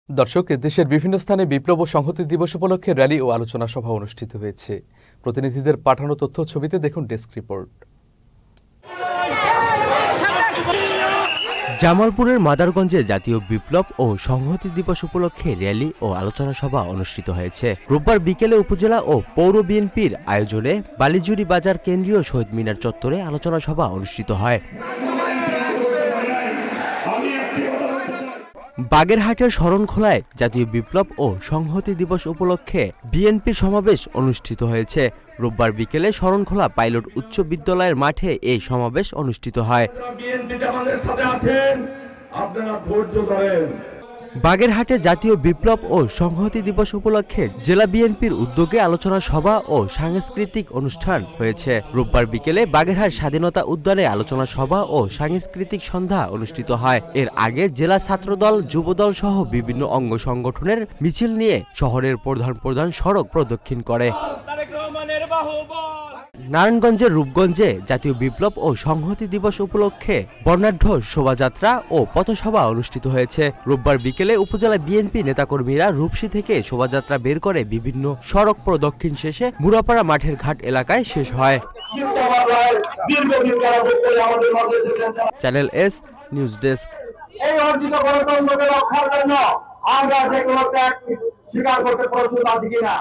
দর্শক, দেশের বিভিন্ন স্থানে বিপ্লব ও সংহতি দিবস উপলক্ষে র্যালি ও আলোচনা সভা অনুষ্ঠিত হয়েছে। প্রতিনিধিদের পাঠানো তথ্য ছবিতে দেখুন ডেস্ক রিপোর্ট। জামালপুরের মাদারগঞ্জে জাতীয় বিপ্লব ও সংহতি দিবস উপলক্ষে র্যালি ও আলোচনা সভা অনুষ্ঠিত হয়েছে। রোববার বিকেলে উপজেলা ও পৌর বিএনপির আয়োজনে বালিজুরি বাজার কেন্দ্রীয় শহীদ মিনার চত্বরে আলোচনা সভা অনুষ্ঠিত হয়। বাগেরহাটের শরণখোলায় জাতীয় বিপ্লব ও সংহতি দিবস উপলক্ষে বিএনপির সমাবেশ অনুষ্ঠিত হয়েছে। রোববার বিকেলে শরণখোলা পাইলট উচ্চ বিদ্যালয়ের মাঠে এই সমাবেশ অনুষ্ঠিত হয়। বাগেরহাটে জাতীয় বিপ্লব ও সংহতি দিবস উপলক্ষে জেলা বিএনপির উদ্যোগে আলোচনা সভা ও সাংস্কৃতিক অনুষ্ঠান হয়েছে। রোববার বিকেলে বাগেরহাট স্বাধীনতা উদ্যানে আলোচনা সভা ও সাংস্কৃতিক সন্ধ্যা অনুষ্ঠিত হয়। এর আগে জেলা ছাত্রদল, যুবদল সহ বিভিন্ন অঙ্গ সংগঠনের মিছিল নিয়ে শহরের প্রধান সড়ক প্রদক্ষিণ করে। নারায়ণগঞ্জের রূপগঞ্জে জাতীয় বিপ্লব ও সংহতি দিবস উপলক্ষে বর্ণাঢ্য শোভাযাত্রা ও পথসভা অনুষ্ঠিত হয়েছে। রোববার বিকেলে উপজেলা বিএনপি নেতাকর্মীরা রূপসী থেকে শোভাযাত্রা বের করে বিভিন্ন সড়ক প্রদক্ষিণ শেষে মুরাপাড়া মাঠের ঘাট এলাকায় শেষ হয়। Channel S news desk. এই অর্জিত গণতন্ত্রকে রক্ষার জন্য আমরা যে কোনো ত্যাগ স্বীকার করতে প্রস্তুত আছি কিনা।